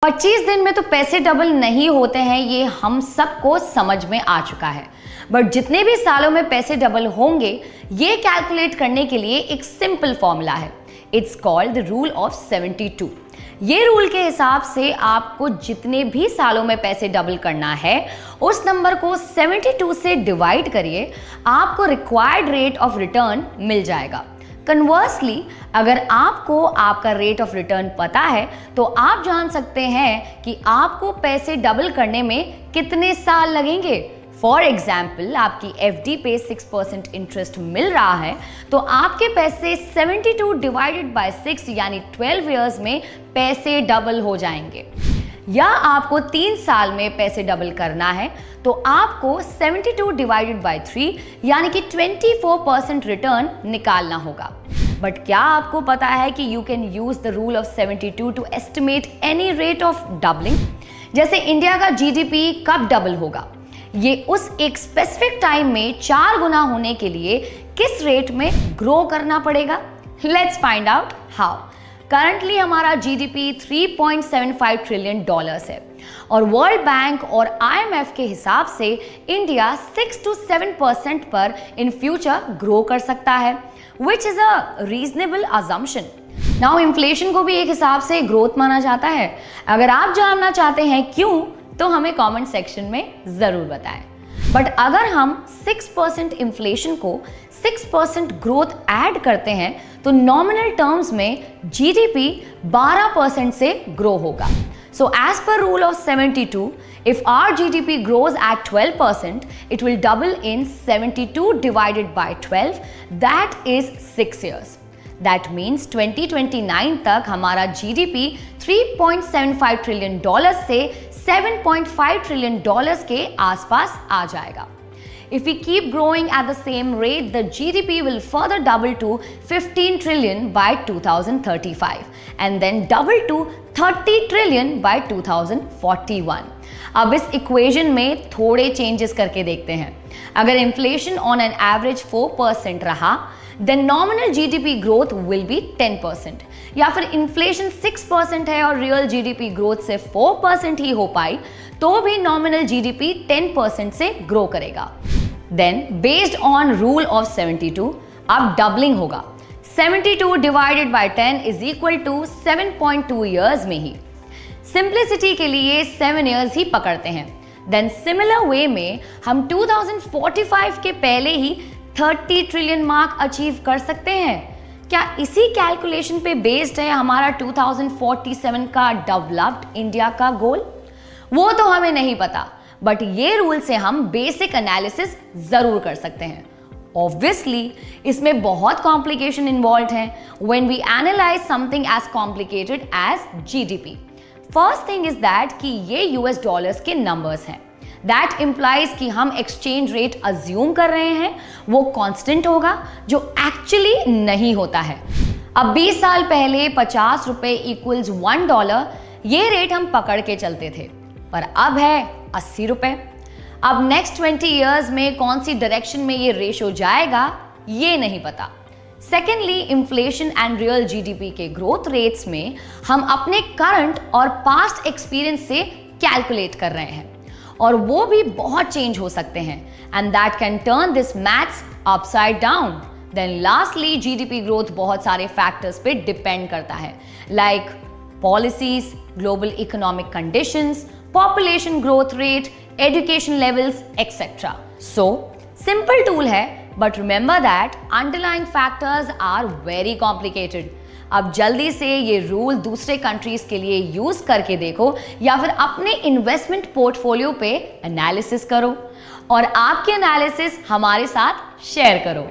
25 दिन में तो पैसे डबल नहीं होते हैं, ये हम सबको समझ में आ चुका है। बट जितने भी सालों में पैसे डबल होंगे, ये कैलकुलेट करने के लिए एक सिंपल फॉर्मूला है। It's called the rule of 72। ये रूल के हिसाब से आपको जितने भी सालों में पैसे डबल करना है, उस नंबर को 72 से डिवाइड करिए, आपको रिक्वायर्ड रेट ऑफ रिटर्न मिल जाएगा। कन्वर्सली, अगर आपको आपका रेट ऑफ रिटर्न पता है तो आप जान सकते हैं कि आपको पैसे डबल करने में कितने साल लगेंगे। फॉर एग्जाम्पल, आपकी एफडी पे 6% इंटरेस्ट मिल रहा है तो आपके पैसे 72 डिवाइडेड बाय 6 यानी 12 ईयर्स में पैसे डबल हो जाएंगे। या आपको 3 साल में पैसे डबल करना है तो आपको 72 डिवाइडेड बाय 3 यानी कि 24% रिटर्न निकालना होगा। बट क्या आपको पता है कि you can use the rule of 72 to estimate any rate of doubling? जैसे इंडिया का जीडीपी कब डबल होगा, ये उस एक स्पेसिफिक टाइम में 4 गुना होने के लिए किस रेट में ग्रो करना पड़ेगा। Let's find out how. Currently हमारा जीडीपी 3.75 ट्रिलियन डॉलर्स है और वर्ल्ड बैंक और आईएमएफ के हिसाब से इंडिया 6 to 7% पर इन फ्यूचर ग्रो कर सकता है, which is a reasonable assumption. Now inflation को भी एक हिसाब से ग्रोथ माना जाता है। अगर आप जानना चाहते हैं क्यों, तो हमें कमेंट सेक्शन में जरूर बताएं। बट अगर हम 6% इन्फ्लेशन को 6% ग्रोथ ऐड करते हैं तो नॉमिनल टर्म्स में जीडीपी 12% से ग्रो होगा। So as per rule of 72, if our GDP grows at 12%, it will double in 72 divided by 12, that is 6 years. That means 2029 तक हमारा GDP 3.75 ट्रिलियन डॉलर्स से 7.5 ट्रिलियन डॉलर्स के आसपास आ जाएगा। If we keep growing at the same rate, the GDP will further double to 15 trillion by 2035 and then double to 30 trillion by 2041. अब इस equation में थोड़े चेंजेस करके देखते हैं। अगर इन्फ्लेशन ऑन एन एवरेज 4% रहा, then nominal GDP growth will be 10%. या फिर इन्फ्लेशन 6% है और रियल GDP ग्रोथ से 4% ही हो पाई, तो भी नॉमिनल GDP 10% से ग्रो करेगा। Then based on rule of 72 अब डबलिंग होगा। 72 divided by 10 is equal to 7.2 years में ही। सिंप्लिसिटी के लिए 7 ईयर्स ही पकड़ते हैं। देन सिमिलर वे में हम 2045 के पहले ही 30 ट्रिलियन मार्क अचीव कर सकते हैं। क्या इसी कैलकुलेशन पे बेस्ड है हमारा 2047 का डेवलप्ड इंडिया का गोल? वो तो हमें नहीं पता, बट ये रूल से हम बेसिक एनालिसिस जरूर कर सकते हैं। ऑब्वियसली इसमें बहुत कॉम्प्लिकेशन इन्वॉल्व है when we analyse something as complicated as GDP. First thing is that कि ये यूएस डॉलर्स के नंबर्स हैं। दैट इंप्लाइज कि हम एक्सचेंज रेट अज्यूम कर रहे हैं वो कांस्टेंट होगा, जो एक्चुअली नहीं होता है। अब 20 साल पहले 50 रुपए इक्वल्स $1, ये रेट हम पकड़ के चलते थे, पर अब है 80 रुपए। अब नेक्स्ट 20 ईयर्स में कौन सी डायरेक्शन में ये रेशो जाएगा, ये नहीं पता। Secondly, inflation and real GDP के ग्रोथ रेट्स में हम अपने करंट और पास्ट एक्सपीरियंस से कैलकुलेट कर रहे हैं और वो भी बहुत चेंज हो सकते हैं, and that can turn this maths upside down. Then lastly, GDP growth बहुत सारे फैक्टर्स पे डिपेंड करता है, like policies, global economic conditions, population growth rate, education levels, etc. So, simple tool है, but remember that underlying factors are very complicated. अब जल्दी से ये रूल दूसरे कंट्रीज के लिए यूज करके देखो या फिर अपने इन्वेस्टमेंट पोर्टफोलियो पे एनालिसिस करो और आपके एनालिसिस हमारे साथ शेयर करो।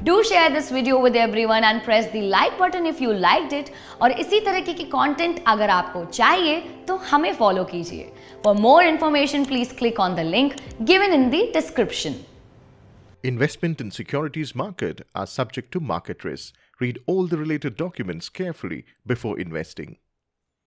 Do share this video with everyone and press the like button if you liked it. और इसी तरह की कंटेंट अगर आपको चाहिए तो हमें फॉलो कीजिए। For more information, please click on the link given in the description. Investment in securities market are subject to market risk. Read all the related documents carefully before investing.